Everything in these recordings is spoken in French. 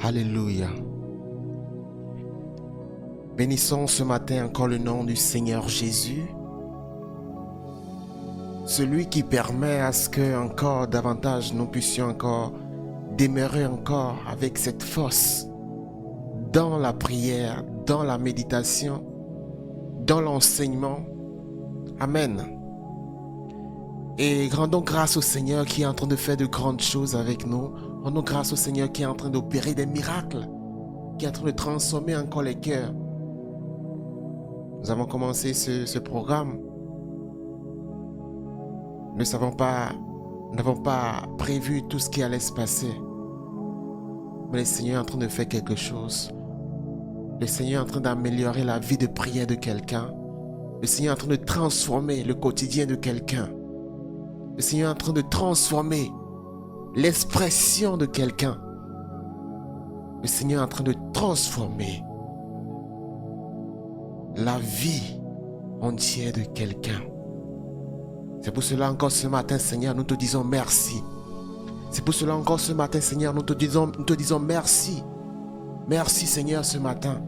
Alléluia. Bénissons ce matin encore le nom du Seigneur Jésus, celui qui permet à ce que encore davantage nous puissions encore demeurer encore avec cette force dans la prière, dans la méditation, dans l'enseignement. Amen. Et rendons grâce au Seigneur qui est en train de faire de grandes choses avec nous. Rendons grâce au Seigneur qui est en train d'opérer des miracles, qui est en train de transformer encore les cœurs. Nous avons commencé ce programme. Nous n'avons pas prévu tout ce qui allait se passer. Mais le Seigneur est en train de faire quelque chose. Le Seigneur est en train d'améliorer la vie de prière de quelqu'un. Le Seigneur est en train de transformer le quotidien de quelqu'un. Le Seigneur est en train de transformer l'expression de quelqu'un. Le Seigneur est en train de transformer la vie entière de quelqu'un. C'est pour cela encore ce matin, Seigneur, nous te disons merci. C'est pour cela encore ce matin, Seigneur, nous te disons merci. Merci, Seigneur, ce matin.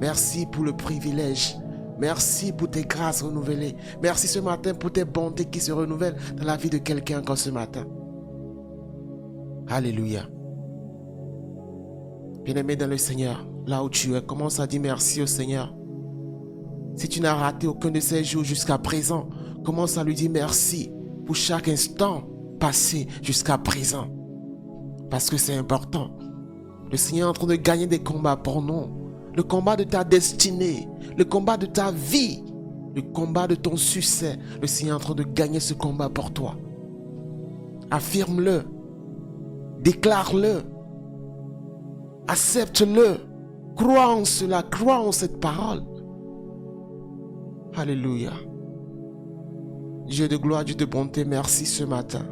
Merci pour le privilège. Merci pour tes grâces renouvelées. Merci ce matin pour tes bontés qui se renouvellent dans la vie de quelqu'un encore ce matin. Alléluia. Bien-aimé dans le Seigneur, là où tu es, commence à dire merci au Seigneur. Si tu n'as raté aucun de ces jours jusqu'à présent, commence à lui dire merci pour chaque instant passé jusqu'à présent. Parce que c'est important. Le Seigneur est en train de gagner des combats pour nous. Le combat de ta destinée, le combat de ta vie, le combat de ton succès. Le Seigneur est en train de gagner ce combat pour toi. Affirme-le. Déclare-le. Accepte-le. Crois en cela. Crois en cette parole. Alléluia. Dieu de gloire, Dieu de bonté, merci ce matin.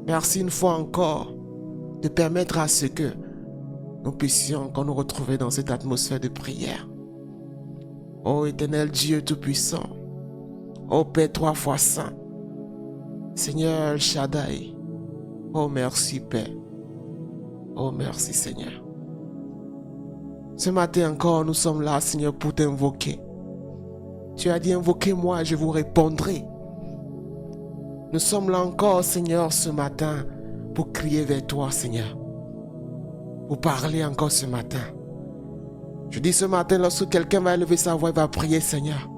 Merci une fois encore de permettre à ce que nous puissions encore nous retrouver dans cette atmosphère de prière. Ô éternel Dieu Tout-Puissant, ô Père 3 fois Saint, Seigneur El Shaddai, ô merci Père, ô merci Seigneur. Ce matin encore, nous sommes là, Seigneur, pour t'invoquer. Tu as dit, invoquez-moi, je vous répondrai. Nous sommes là encore, Seigneur, ce matin, pour crier vers toi, Seigneur. Pour parler encore ce matin. Je dis ce matin, lorsque quelqu'un va élever sa voix, il va prier, Seigneur,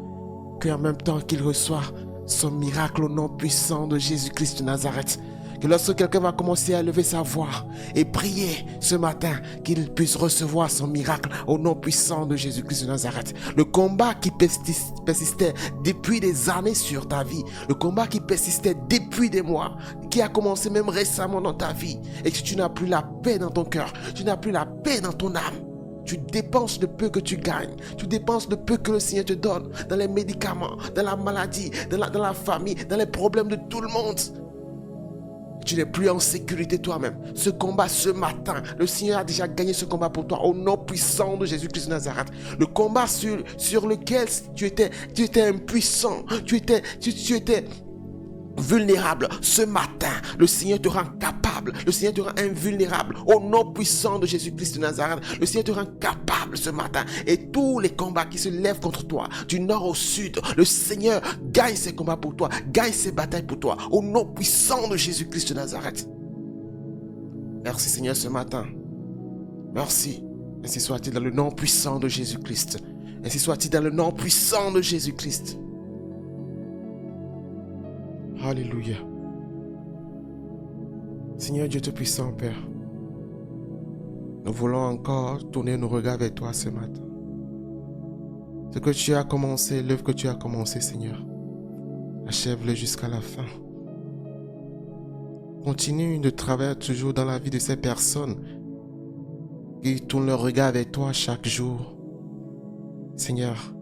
qu'en même temps qu'il reçoit son miracle au nom puissant de Jésus-Christ de Nazareth, que lorsque quelqu'un va commencer à élever sa voix et prier ce matin, qu'il puisse recevoir son miracle au nom puissant de Jésus-Christ de Nazareth. Le combat qui persistait depuis des années sur ta vie, le combat qui persistait depuis des mois, qui a commencé même récemment dans ta vie, et que tu n'as plus la paix dans ton cœur, tu n'as plus la paix dans ton âme. Tu dépenses le peu que tu gagnes. Tu dépenses le peu que le Seigneur te donne dans les médicaments, dans la maladie, dans la famille, dans les problèmes de tout le monde. Tu n'es plus en sécurité toi-même. Ce combat ce matin, le Seigneur a déjà gagné ce combat pour toi au nom puissant de Jésus-Christ de Nazareth. Le combat sur lequel tu étais impuissant, tu étais vulnérable. Ce matin, le Seigneur te rend capable. Le Seigneur te rend invulnérable. Au nom puissant de Jésus-Christ de Nazareth, le Seigneur te rend capable ce matin. Et tous les combats qui se lèvent contre toi, du nord au sud, le Seigneur gagne ces combats pour toi, gagne ces batailles pour toi. Au nom puissant de Jésus-Christ de Nazareth. Merci Seigneur ce matin. Merci. Ainsi soit-il dans le nom puissant de Jésus-Christ. Ainsi soit-il dans le nom puissant de Jésus-Christ. Alléluia. Seigneur Dieu Tout-Puissant, Père, nous voulons encore tourner nos regards vers toi ce matin. Ce que tu as commencé, l'œuvre que tu as commencé, Seigneur, achève-le jusqu'à la fin. Continue de travailler toujours dans la vie de ces personnes qui tournent leur regard vers toi chaque jour. Seigneur,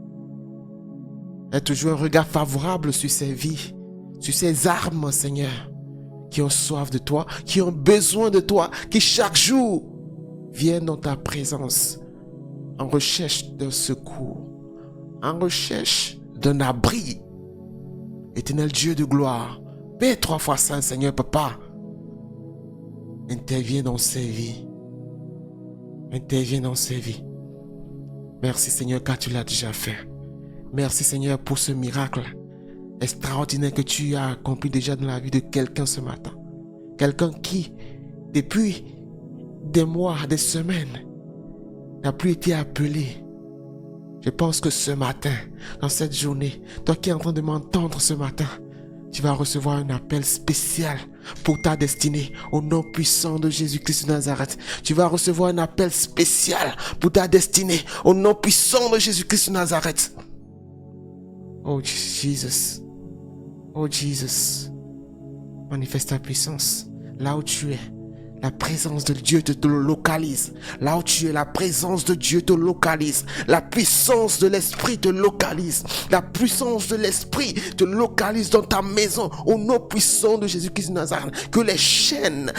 aie toujours un regard favorable sur ces vies, sur ces âmes, Seigneur, qui ont soif de toi, qui ont besoin de toi, qui chaque jour viennent dans ta présence en recherche d'un secours, en recherche d'un abri. Éternel Dieu de gloire, Père 3 fois Saint, Seigneur Papa, interviens dans ces vies. Interviens dans ces vies. Merci Seigneur car tu l'as déjà fait. Merci Seigneur pour ce miracle extraordinaire que tu as accompli déjà dans la vie de quelqu'un ce matin. Quelqu'un qui, depuis des mois, des semaines, n'a plus été appelé. Je pense que ce matin, dans cette journée, toi qui es en train de m'entendre ce matin, tu vas recevoir un appel spécial pour ta destinée au nom puissant de Jésus-Christ de Nazareth. Tu vas recevoir un appel spécial pour ta destinée au nom puissant de Jésus-Christ de Nazareth. Oh Jesus, oh Jesus, manifeste ta puissance là où tu es. La présence de Dieu te localise. Là où tu es, la présence de Dieu te localise. La puissance de l'Esprit te localise. La puissance de l'Esprit te localise dans ta maison. Au nom puissant de Jésus-Christ de Nazareth. Que les chaînes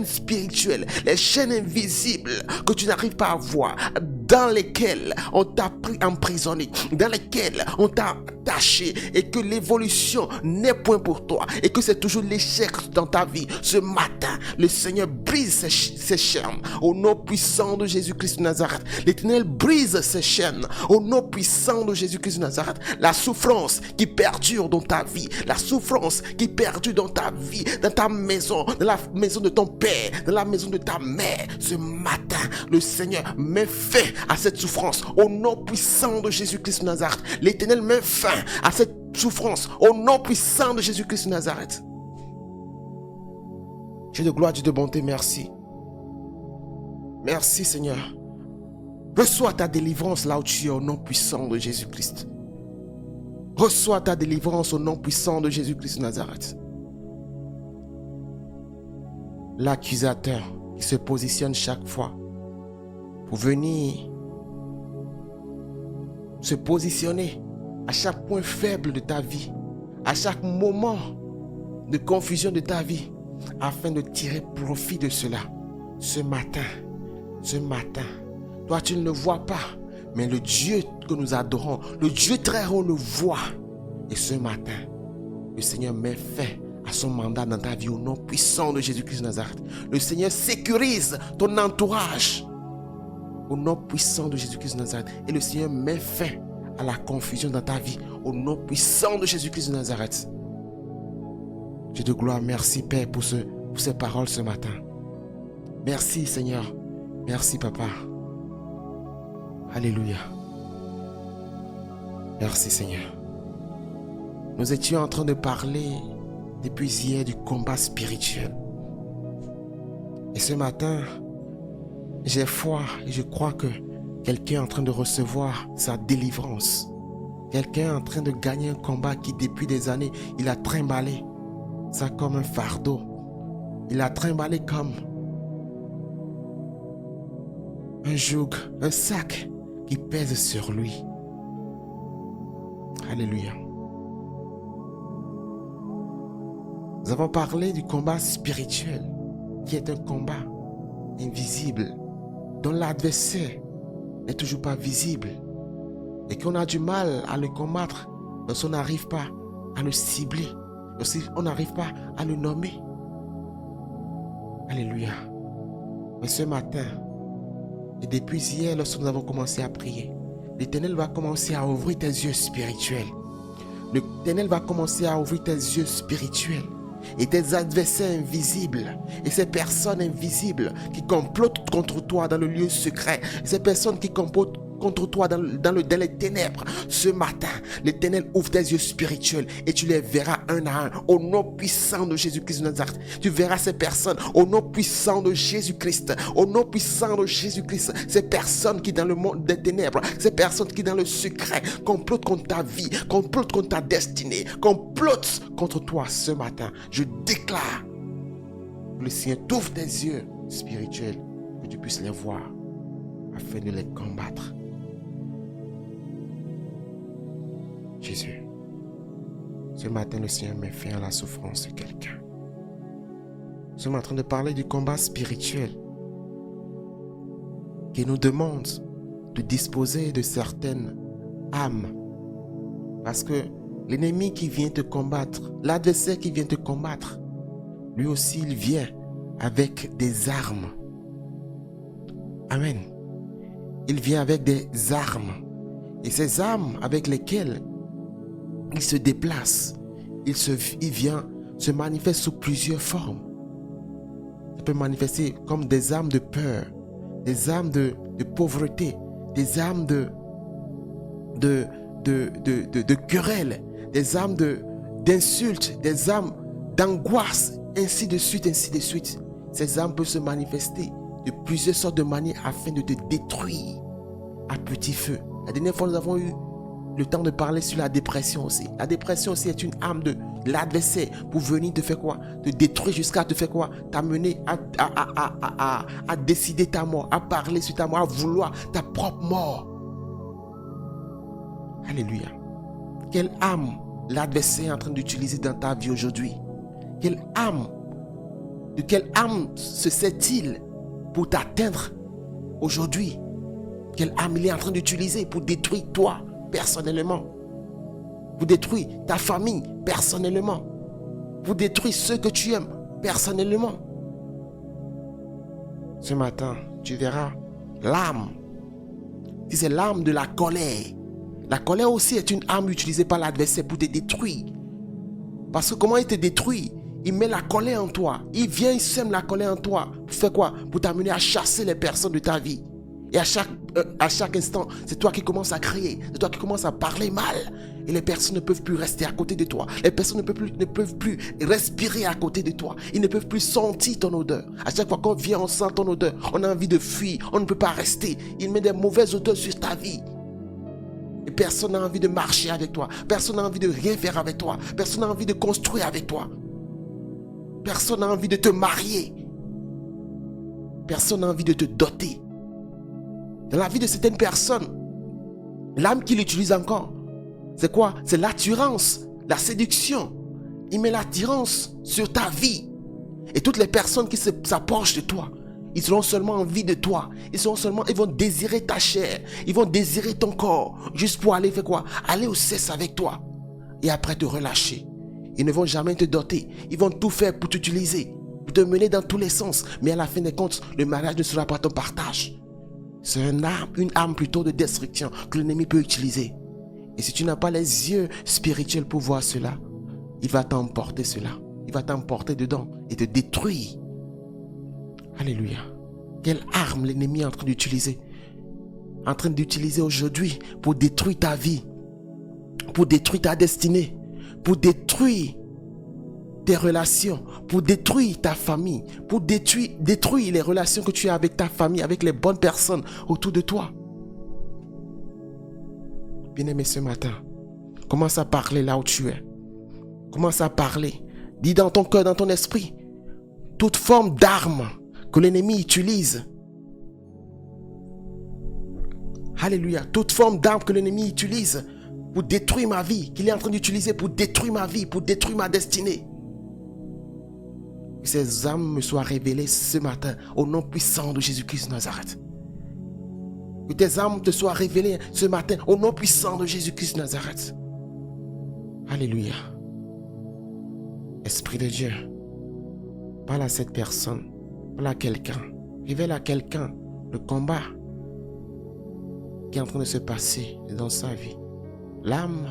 spirituelles, les chaînes invisibles que tu n'arrives pas à voir, dans lesquelles on t'a emprisonné, dans lesquelles on t'a attaché, et que l'évolution n'est point pour toi, et que c'est toujours l'échec dans ta vie. Ce matin, le Seigneur brise ces chaînes au nom puissant de Jésus-Christ de Nazareth. L'Éternel brise ces chaînes au nom puissant de Jésus-Christ de Nazareth. La souffrance qui perdure dans ta vie, la souffrance qui perdure dans ta vie, dans ta maison, dans la maison de ton père, dans la maison de ta mère, ce matin, le Seigneur met fin à cette souffrance au nom puissant de Jésus-Christ de Nazareth. L'Éternel met fin à cette souffrance au nom puissant de Jésus-Christ de Nazareth. Dieu de gloire, Dieu de bonté, merci. Merci Seigneur. Reçois ta délivrance là où tu es au nom puissant de Jésus-Christ. Reçois ta délivrance au nom puissant de Jésus-Christ de Nazareth. L'accusateur qui se positionne chaque fois pour venir se positionner à chaque point faible de ta vie, à chaque moment de confusion de ta vie, afin de tirer profit de cela. Ce matin, toi tu ne le vois pas, mais le Dieu que nous adorons, le Dieu très haut le voit. Et ce matin, le Seigneur met fin à son mandat dans ta vie au nom puissant de Jésus-Christ de Nazareth. Le Seigneur sécurise ton entourage au nom puissant de Jésus-Christ de Nazareth. Et le Seigneur met fin à la confusion dans ta vie au nom puissant de Jésus-Christ de Nazareth. Dieu de gloire, merci Père pour ces paroles ce matin. Merci Seigneur. Merci Papa. Alléluia. Merci Seigneur. Nous étions en train de parler depuis hier du combat spirituel. Et ce matin, j'ai foi et je crois que quelqu'un est en train de recevoir sa délivrance. Quelqu'un est en train de gagner un combat qui depuis des années, il a trimballé ça comme un fardeau. Il a trimballé comme un joug, un sac qui pèse sur lui. Alléluia. Nous avons parlé du combat spirituel, qui est un combat invisible, dont l'adversaire n'est toujours pas visible, et qu'on a du mal à le combattre lorsqu'on n'arrive pas à le cibler, lorsqu'on n'arrive pas à le nommer. Alléluia. Mais ce matin, et depuis hier, lorsque nous avons commencé à prier, l'Éternel va commencer à ouvrir tes yeux spirituels. L'Éternel va commencer à ouvrir tes yeux spirituels. Et tes adversaires invisibles, et ces personnes invisibles qui complotent contre toi dans le lieu secret, ces personnes qui complotent contre toi dans les ténèbres, ce matin, l'Éternel ouvre tes yeux spirituels et tu les verras un à un au nom puissant de Jésus-Christ de Nazareth. Tu verras ces personnes au nom puissant de Jésus-Christ, au nom puissant de Jésus-Christ. Ces personnes qui dans le monde des ténèbres, ces personnes qui dans le secret complotent contre ta vie, complotent contre ta destinée, complotent contre toi ce matin. Je déclare que le Seigneur t'ouvre tes yeux spirituels, que tu puisses les voir afin de les combattre. Jésus, ce matin, le Seigneur met fin à la souffrance de quelqu'un. Nous sommes en train de parler du combat spirituel qui nous demande de disposer de certaines âmes. Parce que l'ennemi qui vient te combattre, l'adversaire qui vient te combattre, lui aussi, il vient avec des armes. Amen. Il vient avec des armes. Et ces armes avec lesquelles il se déplace, il vient se manifeste sous plusieurs formes. Ça peut manifester comme des armes de peur, des armes de pauvreté, des armes de querelles, des armes d'insultes, des armes d'angoisse, ainsi de suite, ainsi de suite. Ces armes peuvent se manifester de plusieurs sortes de manières afin de te détruire à petit feu. La dernière fois, nous avons eu le temps de parler sur la dépression aussi. La dépression aussi est une arme de l'adversaire pour venir te faire quoi? Te détruire jusqu'à te faire quoi? T'amener à décider ta mort, à parler sur ta mort, à vouloir ta propre mort. Alléluia. Quelle arme l'adversaire est en train d'utiliser dans ta vie aujourd'hui? Quelle arme? De quelle arme se sert-il pour t'atteindre aujourd'hui? Quelle arme il est en train d'utiliser pour détruire toi personnellement? Pour détruire ta famille personnellement? Pour détruire ceux que tu aimes personnellement? Ce matin, tu verras l'arme. Si c'est l'arme de la colère. La colère aussi est une arme utilisée par l'adversaire pour te détruire. Parce que comment il te détruit? Il met la colère en toi. Il vient, il sème la colère en toi. Pour faire quoi? Pour t'amener à chasser les personnes de ta vie. Et à chaque instant, c'est toi qui commences à crier. C'est toi qui commences à parler mal. Et les personnes ne peuvent plus rester à côté de toi. Les personnes ne peuvent plus respirer à côté de toi. Ils ne peuvent plus sentir ton odeur. À chaque fois qu'on vient, on sent ton odeur. On a envie de fuir. On ne peut pas rester. Il met des mauvaises odeurs sur ta vie. Et personne n'a envie de marcher avec toi. Personne n'a envie de rien faire avec toi. Personne n'a envie de construire avec toi. Personne n'a envie de te marier. Personne n'a envie de te doter. Dans la vie de certaines personnes, l'âme qu'il utilise encore, c'est quoi? C'est l'attirance, la séduction. Il met l'attirance sur ta vie. Et toutes les personnes qui s'approchent de toi, ils auront seulement envie de toi. Ils vont désirer ta chair. Ils vont désirer ton corps. Juste pour aller faire quoi? Aller au cesse avec toi. Et après te relâcher. Ils ne vont jamais te doter. Ils vont tout faire pour t'utiliser. Pour te mener dans tous les sens. Mais à la fin des comptes, le mariage ne sera pas ton partage. C'est une arme plutôt de destruction que l'ennemi peut utiliser. Et si tu n'as pas les yeux spirituels pour voir cela, il va t'emporter cela. Il va t'emporter dedans et te détruire. Alléluia. Quelle arme l'ennemi est en train d'utiliser? En train d'utiliser aujourd'hui pour détruire ta vie, pour détruire ta destinée, pour détruire tes relations, pour détruire ta famille, pour détruire les relations que tu as avec ta famille, avec les bonnes personnes autour de toi. Bien-aimé, ce matin, commence à parler là où tu es. Commence à parler. Dis dans ton cœur, dans ton esprit, toute forme d'arme que l'ennemi utilise. Alléluia. Toute forme d'arme que l'ennemi utilise pour détruire ma vie, qu'il est en train d'utiliser pour détruire ma vie, pour détruire ma destinée. Que ces armes me soient révélées ce matin au nom puissant de Jésus-Christ de Nazareth. Que tes armes te soient révélées ce matin au nom puissant de Jésus-Christ de Nazareth. Alléluia. Esprit de Dieu, parle à cette personne, parle à quelqu'un, révèle à quelqu'un le combat qui est en train de se passer dans sa vie. L'âme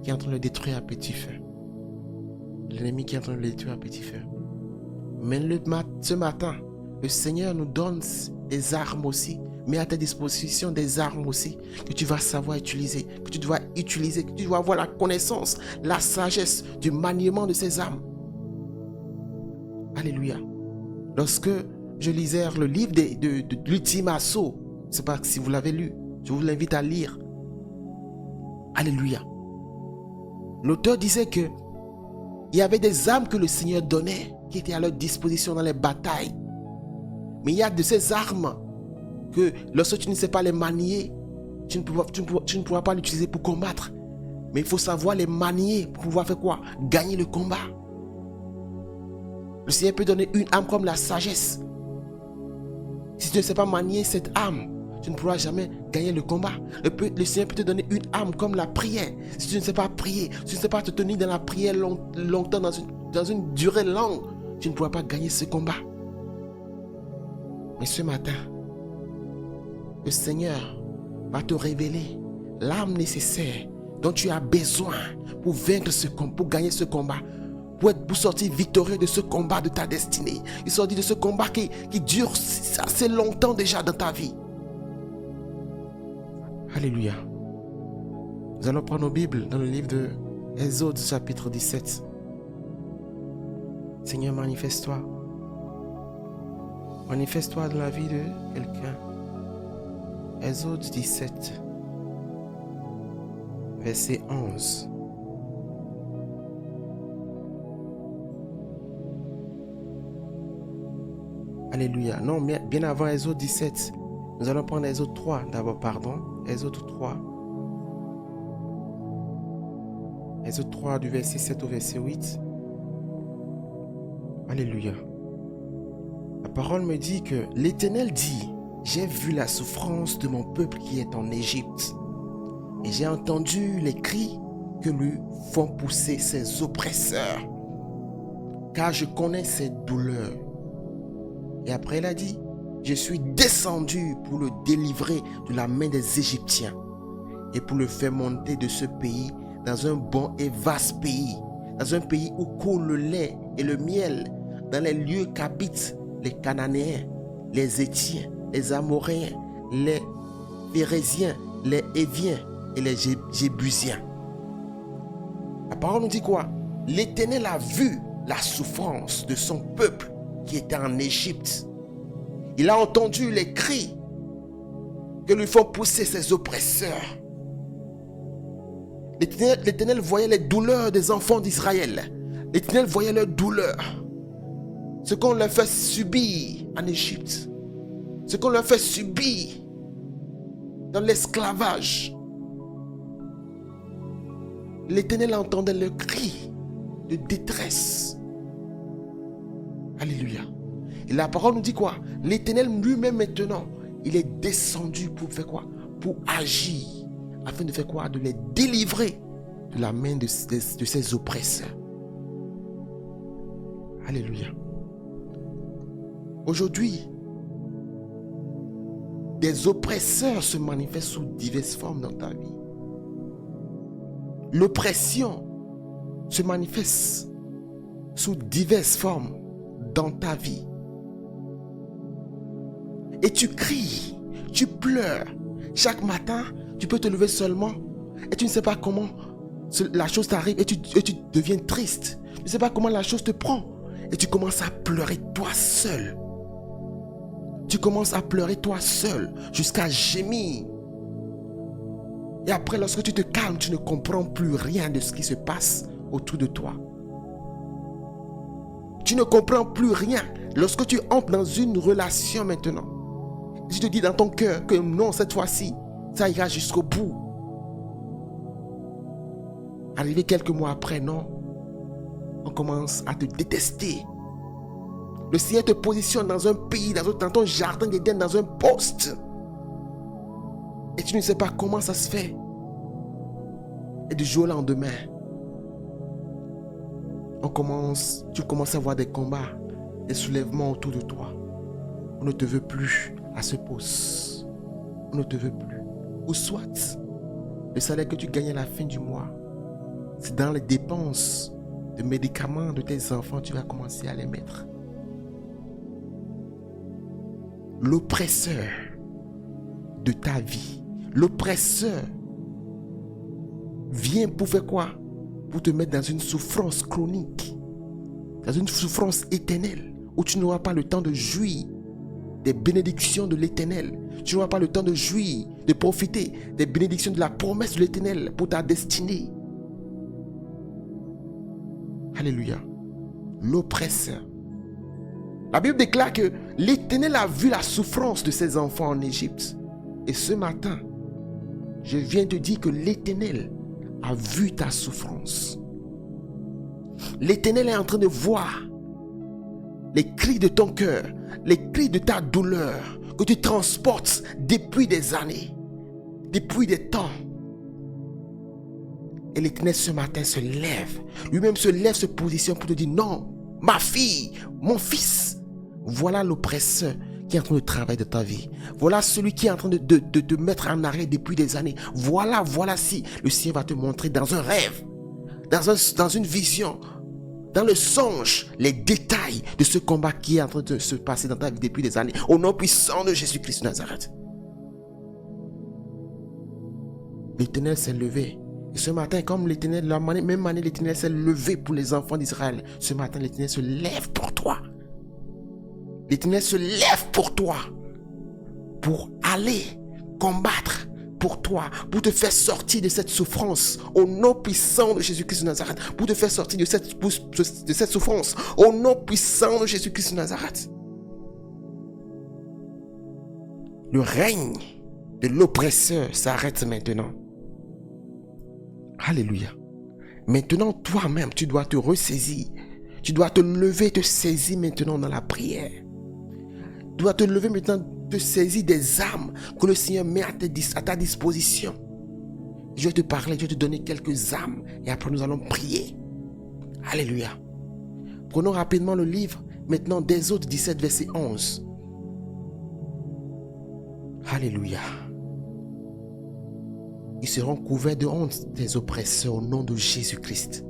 qui est en train de le détruire à petit feu. L'ennemi qui est en train de le détruire à petit feu. Mais ce matin, le Seigneur nous donne des armes aussi. Met à ta disposition des armes aussi que tu vas savoir utiliser, que tu dois utiliser, que tu dois avoir la connaissance, la sagesse du maniement de ces armes. Alléluia. Lorsque je lisais le livre de l'ultime assaut, je ne sais pas si vous l'avez lu, je vous l'invite à lire. Alléluia. L'auteur disait que il y avait des armes que le Seigneur donnait qui étaient à leur disposition dans les batailles. Mais il y a de ces armes que lorsque tu ne sais pas les manier, tu ne pourras pas l'utiliser pour combattre. Mais il faut savoir les manier pour pouvoir faire quoi? Gagner le combat. Le Seigneur peut donner une arme comme la sagesse. Si tu ne sais pas manier cette arme, tu ne pourras jamais gagner le combat. Le Seigneur peut te donner une arme comme la prière. Si tu ne sais pas prier, si tu ne sais pas te tenir dans la prière longtemps, dans une durée longue, tu ne pourras pas gagner ce combat. Mais ce matin, le Seigneur va te révéler l'âme nécessaire dont tu as besoin pour vaincre ce combat, pour gagner ce combat, pour sortir victorieux de ce combat de ta destinée. Il sortit de ce combat qui dure assez longtemps déjà dans ta vie. Alléluia. Nous allons prendre nos Bibles dans le livre de Exode chapitre 17. Seigneur, manifeste-toi. Manifeste-toi dans la vie de quelqu'un. Exode 17, verset 11. Alléluia. Non, bien avant Exode 17, nous allons prendre Exode 3 d'abord, pardon. Exode 3. Exode 3 du verset 7 au verset 8. Alléluia. La parole me dit que l'Éternel dit: j'ai vu la souffrance de mon peuple qui est en Égypte, et j'ai entendu les cris que lui font pousser ses oppresseurs, car je connais ses douleurs. Et après il a dit: je suis descendu pour le délivrer de la main des Égyptiens et pour le faire monter de ce pays dans un bon et vaste pays, dans un pays où coule le lait et le miel, dans les lieux qu'habitent les Cananéens, les Héthiens, les Amoréens, les Phérésiens, les Héviens et les Jébusiens. La parole nous dit quoi? L'Éternel a vu la souffrance de son peuple qui était en Égypte. Il a entendu les cris que lui font pousser ses oppresseurs. L'Éternel voyait les douleurs des enfants d'Israël. L'Éternel voyait leurs douleurs. Ce qu'on leur fait subir en Égypte. Ce qu'on leur fait subir dans l'esclavage. L'Éternel entendait leurs cris de détresse. Alléluia. Et la parole nous dit quoi? L'Éternel lui-même maintenant, il est descendu pour faire quoi? Pour agir. Afin de faire quoi? De les délivrer de la main de ses oppresseurs. Alléluia. Aujourd'hui, des oppresseurs se manifestent sous diverses formes dans ta vie. L'oppression se manifeste sous diverses formes dans ta vie. Et tu cries, tu pleures. Chaque matin, tu peux te lever seulement et tu ne sais pas comment la chose t'arrive et tu deviens triste. Tu ne sais pas comment la chose te prend et tu commences à pleurer toi seul. Tu commences à pleurer toi seul jusqu'à gémir. Et après, lorsque tu te calmes, tu ne comprends plus rien de ce qui se passe autour de toi. Tu ne comprends plus rien lorsque tu entres dans une relation maintenant. Tu te dis dans ton cœur que non, cette fois-ci, ça ira jusqu'au bout. Arrivé quelques mois après, non, on commence à te détester. Le Seigneur te positionne dans un pays, dans ton jardin d'Éden, dans un poste. Et tu ne sais pas comment ça se fait. Et du jour au lendemain, tu commences à voir des combats, des soulèvements autour de toi. On ne te veut plus à ce poste. On ne te veut plus. Ou soit, le salaire que tu gagnes à la fin du mois, c'est dans les dépenses de médicaments de tes enfants, tu vas commencer à les mettre. L'oppresseur de ta vie, l'oppresseur vient pour faire quoi? Pour te mettre dans une souffrance chronique, dans une souffrance éternelle, où tu n'auras pas le temps de jouir des bénédictions de l'Éternel. Tu n'auras pas le temps de jouir, de profiter des bénédictions de la promesse de l'Éternel pour ta destinée. Alléluia. L'oppresseur. La Bible déclare que l'Éternel a vu la souffrance de ses enfants en Égypte. Et ce matin, je viens te dire que l'Éternel a vu ta souffrance. L'Éternel est en train de voir les cris de ton cœur, les cris de ta douleur que tu transportes depuis des années, depuis des temps. Et l'Éternel ce matin se lève, lui-même se lève, se positionne pour te dire: non, ma fille, mon fils, voilà l'oppresseur qui est en train de travailler dans ta vie. Voilà celui qui est en train de te mettre en arrêt depuis des années. Voilà si le Seigneur va te montrer dans un rêve, dans une vision, dans le songe, les détails de ce combat qui est en train de se passer dans ta vie depuis des années. Au nom puissant de Jésus-Christ de Nazareth. L'Éternel s'est levé. Et ce matin, comme l'Éternel, la même année, l'Éternel s'est levé pour les enfants d'Israël. Ce matin, l'Éternel se lève pour toi. L'Éternel se lève pour toi. Pour aller combattre pour toi. Pour te faire sortir de cette souffrance. Au nom puissant de Jésus-Christ de Nazareth. Pour te faire sortir de cette souffrance. Au nom puissant de Jésus-Christ de Nazareth. Le règne de l'oppresseur s'arrête maintenant. Alléluia. Maintenant, toi-même, tu dois te ressaisir. Tu dois te lever, te saisir maintenant dans la prière. Tu dois te lever maintenant, te saisir des âmes que le Seigneur met à ta disposition. Je vais te parler, je vais te donner quelques âmes et après nous allons prier. Alléluia. Prenons rapidement le livre maintenant d'Exode 17, verset 11. Alléluia. Ils seront couverts de honte des oppresseurs au nom de Jésus-Christ.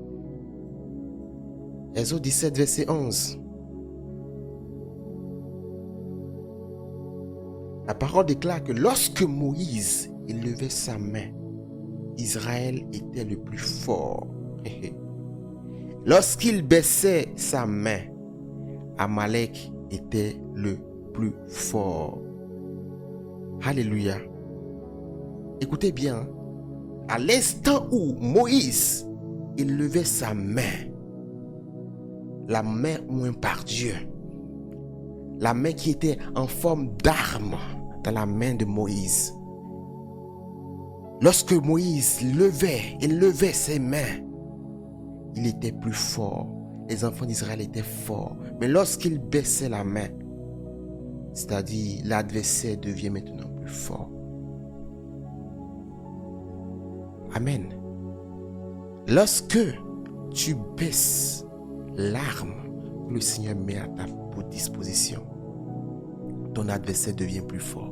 Exode 17, verset 11. La parole déclare que lorsque Moïse élevait sa main, Israël était le plus fort. Lorsqu'il baissait sa main, Amalek était le plus fort. Alléluia. Écoutez bien, à l'instant où Moïse élevait sa main, la main ointe par Dieu, la main qui était en forme d'arme dans la main de Moïse. Lorsque Moïse élevait ses mains, il était plus fort. Les enfants d'Israël étaient forts. Mais lorsqu'il baissait la main, c'est-à-dire l'adversaire devient maintenant plus fort. Amen. Lorsque tu baisses l'arme que le Seigneur met à ta disposition, ton adversaire devient plus fort.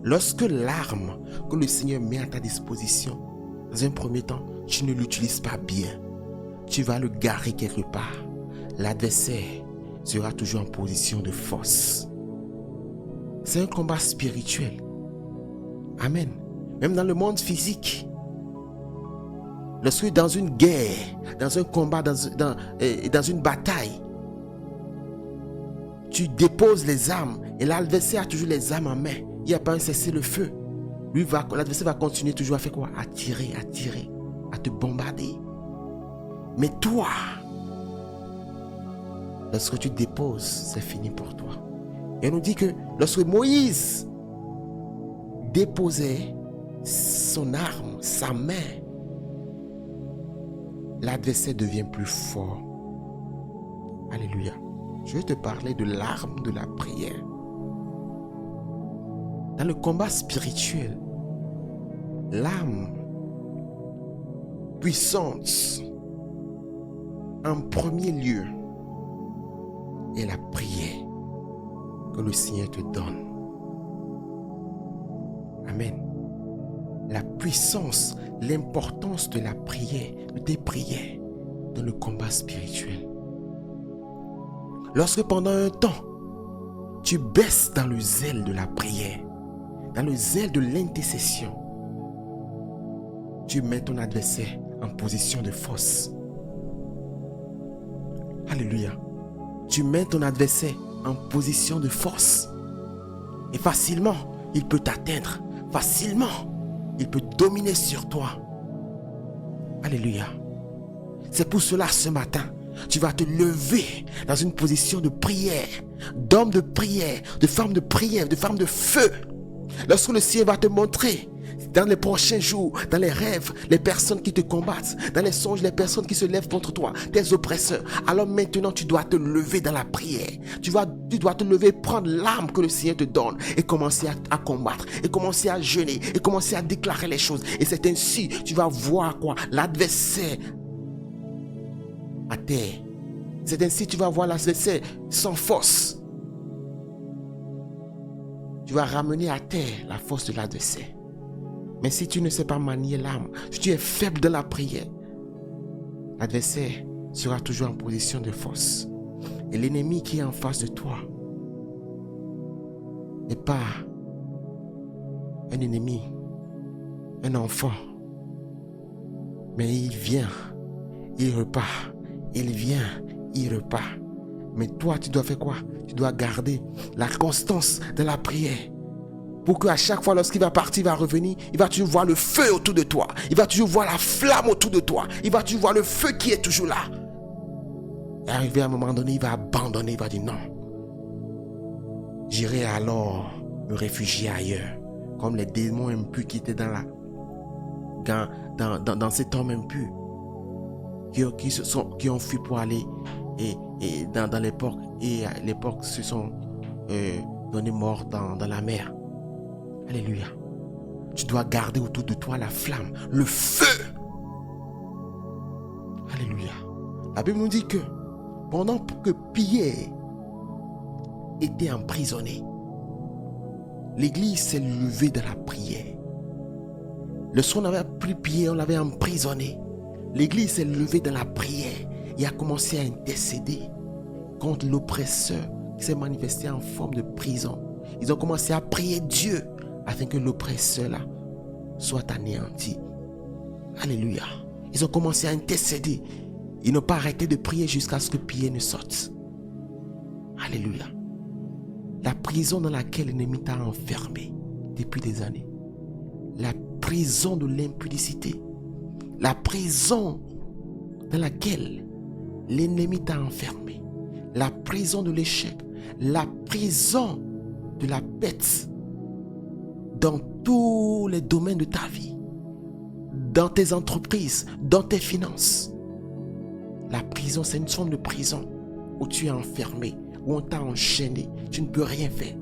Lorsque l'arme que le Seigneur met à ta disposition, dans un premier temps, tu ne l'utilises pas bien, tu vas le garer quelque part, l'adversaire sera toujours en position de force. C'est un combat spirituel. Amen. Même dans le monde physique, lorsque dans une guerre, dans un combat, dans une bataille, tu déposes les armes et l'adversaire a toujours les armes en main. Il n'y a pas un cessez-le-feu. L'adversaire va continuer toujours à faire quoi? À tirer, à te bombarder. Mais toi, lorsque tu déposes, c'est fini pour toi. Et on nous dit que lorsque Moïse déposait son arme, sa main, l'adversaire devient plus fort. Alléluia. Je vais te parler de l'arme de la prière. Dans le combat spirituel, l'arme puissante, en premier lieu, est la prière que le Seigneur te donne. Amen. La puissance, l'importance de la prière, des prières dans le combat spirituel. Lorsque pendant un temps, tu baisses dans le zèle de la prière, dans le zèle de l'intercession, tu mets ton adversaire en position de force. Alléluia. Tu mets ton adversaire en position de force. Et facilement, il peut t'atteindre. Facilement, il peut dominer sur toi. Alléluia. C'est pour cela ce matin, tu vas te lever dans une position de prière, d'homme de prière, de femme de prière, de femme de feu. Lorsque le Seigneur va te montrer dans les prochains jours, dans les rêves, les personnes qui te combattent, dans les songes, les personnes qui se lèvent contre toi, tes oppresseurs, alors maintenant tu dois te lever dans la prière. Tu dois te lever, prendre l'arme que le Seigneur te donne et commencer à combattre, et commencer à jeûner, et commencer à déclarer les choses. Et c'est ainsi tu vas voir quoi? L'adversaire à terre. C'est ainsi tu vas voir l'adversaire sans force. tu vas ramener à terre la force de l'adversaire. Mais si tu ne sais pas manier l'arme, si tu es faible dans la prière, l'adversaire sera toujours en position de force. Et l'ennemi qui est en face de toi n'est pas un ennemi, un enfant. Mais il vient, il repart. Il vient, il repart. Mais toi, tu dois faire quoi? Tu dois garder la constance de la prière. Pour qu'à chaque fois, lorsqu'il va partir, il va revenir, il va toujours voir le feu autour de toi. Il va toujours voir la flamme autour de toi. Il va toujours voir le feu qui est toujours là. Et arrivé à un moment donné, il va abandonner, il va dire non. J'irai alors me réfugier ailleurs. Comme les démons impurs qui étaient dans cet homme impur. Qui ont fui pour aller et dans l'époque. Et à l'époque se sont donnés morts dans la mer. Alléluia. Tu dois garder autour de toi la flamme, le feu. Alléluia. La Bible nous dit que pendant que Pierre était emprisonné, l'église s'est levée de la prière. Le soir, on avait pris Pierre, on l'avait emprisonné. L'église s'est levée dans la prière et a commencé à intercéder contre l'oppresseur qui s'est manifesté en forme de prison. Ils ont commencé à prier Dieu afin que l'oppresseur là soit anéanti. Alléluia. Ils ont commencé à intercéder. Ils n'ont pas arrêté de prier jusqu'à ce que Pierre ne sorte. Alléluia. La prison dans laquelle l'ennemi t'a enfermé depuis des années. La prison de l'impudicité. La prison dans laquelle l'ennemi t'a enfermé. La prison de l'échec. La prison de la bête. Dans tous les domaines de ta vie. Dans tes entreprises. Dans tes finances. La prison, c'est une forme de prison où tu es enfermé, où on t'a enchaîné. Tu ne peux rien faire.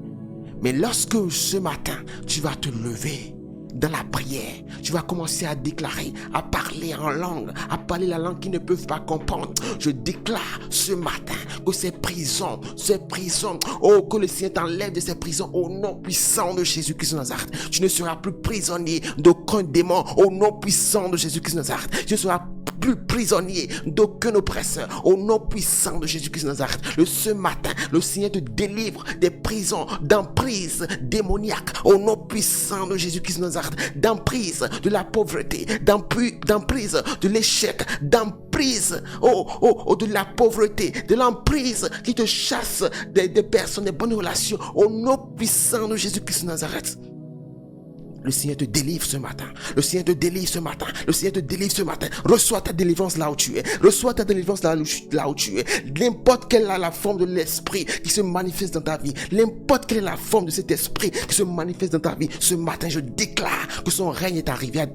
Mais lorsque ce matin, tu vas te lever dans la prière, tu vas commencer à déclarer, à parler en langue, à parler la langue qu'ils ne peuvent pas comprendre. Je déclare ce matin que ces prisons, oh, que le Seigneur t'enlève de ces prisons au nom puissant de Jésus-Christ de Nazareth. Tu ne seras plus prisonnier d'aucun démon au nom puissant de Jésus-Christ de Nazareth. Tu ne seras plus prisonnier d'aucun oppresseur au nom puissant de Jésus-Christ de Nazareth. Ce matin, le Seigneur te délivre des prisons, d'emprise démoniaque au nom puissant de Jésus-Christ de Nazareth, d'emprise de la pauvreté, d'emprise de l'échec, d'emprise de la pauvreté, de l'emprise qui te chasse des personnes, des bonnes relations au nom puissant de Jésus-Christ de Nazareth. Le Seigneur te délivre ce matin. Le Seigneur te délivre ce matin. Le Seigneur te délivre ce matin. Reçois ta délivrance là où tu es. Reçois ta délivrance là où tu es. N'importe quelle est la forme de l'esprit qui se manifeste dans ta vie. N'importe quelle est la forme de cet esprit qui se manifeste dans ta vie. Ce matin, je déclare que son règne est arrivé à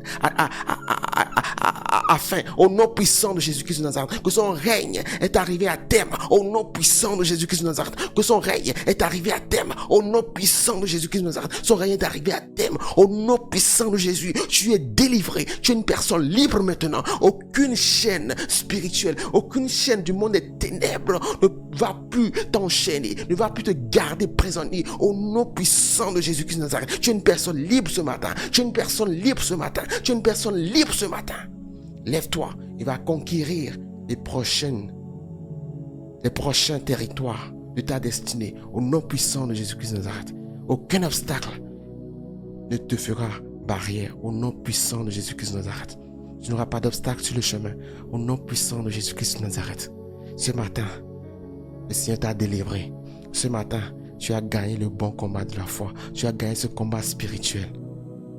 fin. Au nom puissant de Jésus-Christ de Nazareth. Que son règne est arrivé à terme. Au nom puissant de Jésus-Christ de Nazareth. Que son règne est arrivé à terme. Au nom puissant de Jésus-Christ de Nazareth. Son règne est arrivé à terme. Au nom puissant de Jésus, tu es délivré, tu es une personne libre maintenant. Aucune chaîne spirituelle, aucune chaîne du monde des ténèbres ne va plus t'enchaîner, ne va plus te garder prisonnier. Au nom puissant de Jésus-Christ de Nazareth, tu es une personne libre ce matin, tu es une personne libre ce matin, tu es une personne libre ce matin. Lève-toi et va conquérir les prochains territoires de ta destinée. Au nom puissant de Jésus-Christ de Nazareth, aucun obstacle ne te fera barrière au nom puissant de Jésus-Christ de Nazareth. Tu n'auras pas d'obstacle sur le chemin au nom puissant de Jésus-Christ de Nazareth. Ce matin, le Seigneur t'a délivré. Ce matin, tu as gagné le bon combat de la foi. Tu as gagné ce combat spirituel.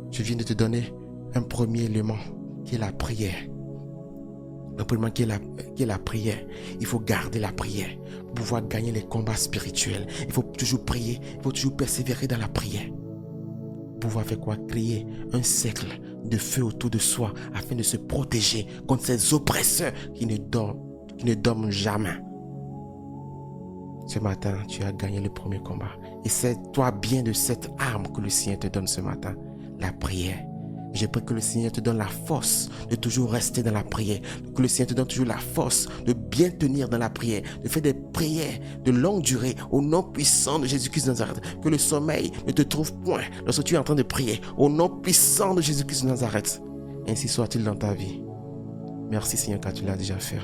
Je viens de te donner un premier élément qui est la prière. Un premier élément qui est la prière. Il faut garder la prière pour pouvoir gagner les combats spirituels. Il faut toujours prier. Il faut toujours persévérer dans la prière. Pouvoir faire quoi? Créer un cercle de feu autour de soi afin de se protéger contre ces oppresseurs qui ne dorment jamais. Ce matin, tu as gagné le premier combat. Et c'est toi bien de cette arme que le Seigneur te donne ce matin, la prière. Je prie que le Seigneur te donne la force de toujours rester dans la prière. Que le Seigneur te donne toujours la force de bien tenir dans la prière. De faire des prières de longue durée au nom puissant de Jésus-Christ de Nazareth. Que le sommeil ne te trouve point lorsque tu es en train de prier au nom puissant de Jésus-Christ de Nazareth. Ainsi soit-il dans ta vie. Merci Seigneur car tu l'as déjà fait.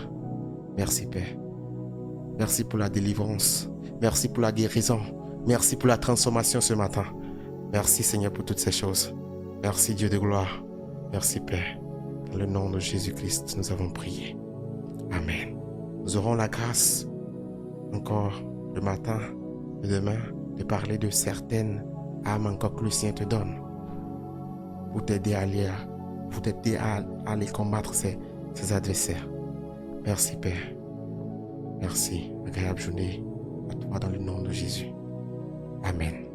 Merci Père. Merci pour la délivrance. Merci pour la guérison. Merci pour la transformation ce matin. Merci Seigneur pour toutes ces choses. Merci Dieu de gloire. Merci Père. Dans le nom de Jésus-Christ, nous avons prié. Amen. Nous aurons la grâce encore le matin et demain de parler de certaines âmes encore que le Seigneur te donne pour t'aider à aller combattre ses adversaires. Merci Père. Merci. Agréable journée à toi dans le nom de Jésus. Amen.